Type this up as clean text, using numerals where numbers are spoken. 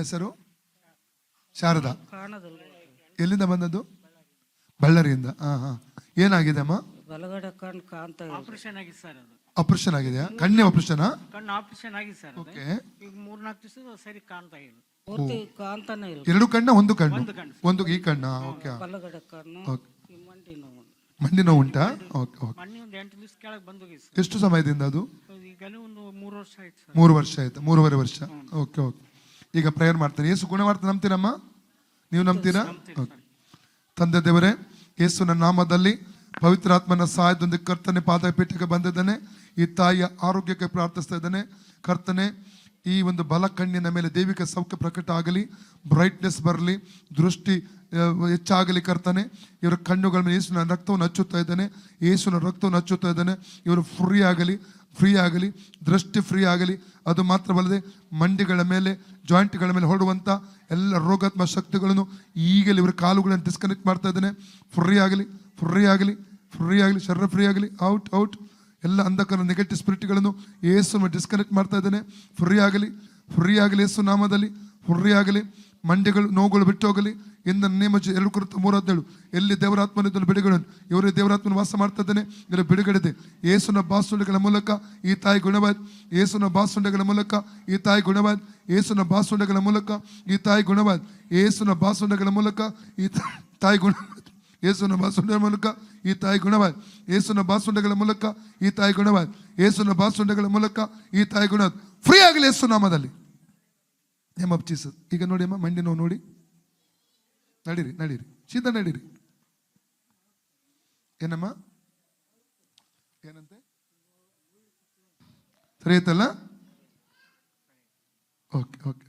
ಹೆಸರು ಶಾರದಾ. ಎಲ್ಲಿಂದ ಬಂದದ್ದು? ಬಳ್ಳಾರಿಯಿಂದ. ಏನಾಗಿದೆ ಅಮ್ಮ? ಬಲಗಡೆ ಕಣ್ಣು ಕಾಣ್ತಾ ಆಪರೇಷನ್ ಆಗಿದೆ ಸರ್. ಅದು ಆಪರೇಷನ್ ಆಗಿದೆಯಾ? ಕಣ್ಣೆ ಆಪರೇಷನ್? ಕಣ್ಣು ಆಪರೇಷನ್ ಆಗಿದೆ ಸರ್. ಓಕೆ. ಈಗ 3-4 ದಿವಸ ಸರಿ ಕಾಣ್ತಾ ಇಲ್ಲ. ಪೂರ್ತಿ ಕಾಣ್ತಾನೆ ಇಲ್ಲ. ಎರಡು ಕಣ್ಣ? ಒಂದು ಕಣ್ಣು? ಒಂದು ಕಣ್ಣು. ಒಂದು ಈ ಕಣ್ಣ. ಓಕೆ. ಬಲಗಡೆ ಕಣ್ಣು ಓಕೆ. ಈ ಮಂಡಿ ನೋವು. ಮಂಡಿ ನೋವು ಉಂಟಾ? Okay okay. ಮೊನ್ನೆ ಒಂದು 8 ದಿವಸ ಕೆಳಗೆ ಬಂದೋಗಿದೆ ಸರ್. ಎಷ್ಟು ಸಮಯದಿಂದ ಅದು? ಈಗಲೂ ಒಂದು 3 ವರ್ಷ ಆಯ್ತು ಸರ್. 3 ವರ್ಷ ಆಯ್ತು. 3.5 ವರ್ಷ. Okay okay. ಈಗ ಪ್ರೇಯರ್ ಮಾಡ್ತಾರೆ. ಯೇಸು ಗುಣ ಮಾಡ್ತಾರೆ, ನಂಬ್ತೀರಮ್ಮ? ನೀವು ನಂಬ್ತೀರಾ? ಓಕೆ. ತಂದೆ ದೇವರೇ, ಯೇಸುವಿನ ನಾಮದಲ್ಲಿ ಪವಿತ್ರಾತ್ಮನ ಸಹಾಯದೊಂದಿಗೆ ಕರ್ತನೆ ಪಾದಪೀಠಕ್ಕೆ ಬಂದಿದ್ದಾನೆ. ಈ ತಾಯಿಯ ಆರೋಗ್ಯಕ್ಕೆ ಪ್ರಾರ್ಥಿಸ್ತಾ ಇದ್ದಾನೆ. ಕರ್ತನೆ, ಈ ಒಂದು ಬಲ ಕಣ್ಣಿನ ಮೇಲೆ ದೈವಿಕ ಸೌಖ್ಯ ಪ್ರಕಟ ಆಗಲಿ, ಬ್ರೈಟ್ನೆಸ್ ಬರಲಿ, ದೃಷ್ಟಿ ಹೆಚ್ಚಾಗಲಿ. ಕರ್ತನೆ, ಇವರ ಕಣ್ಣುಗಳ ಮೇಲೆ ಯೇಸುವಿನ ರಕ್ತವನ್ನು ಹಚ್ಚುತ್ತಾ ಇದ್ದಾನೆ. ಯೇಸುವಿನ ರಕ್ತವನ್ನು ಹಚ್ಚುತ್ತಾ ಇದ್ದಾನೆ. ಇವರು ಫ್ರೀ ಆಗಲಿ, ದೃಷ್ಟಿ ಫ್ರೀ ಆಗಲಿ. ಅದು ಮಾತ್ರವಲ್ಲದೆ ಮಂಡಿಗಳ ಮೇಲೆ, ಜಾಯಿಂಟ್ಗಳ ಮೇಲೆ ಹೊರಡುವಂಥ ಎಲ್ಲ ರೋಗಾತ್ಮ ಶಕ್ತಿಗಳನ್ನು ಈಗಲೇ ಇವರ ಕಾಲುಗಳನ್ನು ಡಿಸ್ಕನೆಕ್ಟ್ ಮಾಡ್ತಾ ಇದ್ದಾನೆ. ಫ್ರೀ ಆಗಲಿ, ಶರೀರ ಫ್ರೀ ಆಗಲಿ. ಔಟ್ ಎಲ್ಲ ಅಂಧಕಾರ ನೆಗೆಟಿವ್ ಸ್ಪಿರಿಟ್ಗಳನ್ನು ಯೇಸು ಡಿಸ್ಕನೆಕ್ಟ್ ಮಾಡ್ತಾ ಇದ್ದಾನೆ. ಫ್ರೀ ಆಗಲಿ ಯೇಸು ನಾಮದಲ್ಲಿ. ಫ್ರೀ ಆಗಲಿ. ಮಂಡಿಗಳು ನೋವುಗಳು ಬಿಟ್ಟು ಹೋಗಲಿ. ಇಂದ ನೇಮ 2:3 ಎಲ್ಲಿ ದೇವರಾತ್ಮನಿದ್ದನು ಬಿಡುಗಡೆ, ಇವರೇ ದೇವರಾತ್ಮನ ವಾಸ ಮಾಡ್ತಾ ಇದ್ದಾನೆ. ಇವರ ಬಿಡುಗಡೆ ಯೇಸುನ ಬಾಸುಂಡೆಗಳ ಮೂಲಕ ಈ ತಾಯಿ ಗುಣವಾದ. ಯೇಸುನ ಬಾಸುಂಡೆಗಳ ಮೂಲಕ ಈ ತಾಯಿ ಗುಣವಾದ. ಯೇಸುನ ಬಾಸುಂಡೆಗಳ ಮೂಲಕ ಈ ತಾಯಿ ಗುಣವಾದ. ಯೇಸುನ ಬಾಸುಂಡೆಗಳ ಮೂಲಕ ಈ ತಾಯಿ ಗುಣ. ಯೇಸುನ ಬಾಸುಂಡೆಗಳ ಮೂಲಕ ಈ ತಾಯಿ ಗುಣವಾದ. ಯೇಸುನ ಬಾಸುಂಡೆಗಳ ಮೂಲಕ ಈ ತಾಯಿ ಗುಣವಾದ. ಯೇಸುನ ಬಾಸುಂಡೆಗಳ ಮೂಲಕ ಈ ತಾಯಿ ಗುಣವಾದ. ಫ್ರೀ ಆಗಲಿ ಯೇಸು ನಾಮದಲ್ಲಿ. Name of Jesus. ಈಗ ನೋಡಿ ಅಮ್ಮ, ಮಂಡಿ ನೋವು ನೋಡಿ. ನಡೀರಿ ಸೀದಾ ನಡೀರಿ. ಏನಮ್ಮ? ಏನಂತೆ? ಸರಿ ಆಯ್ತಲ್ಲ? ಓಕೆ.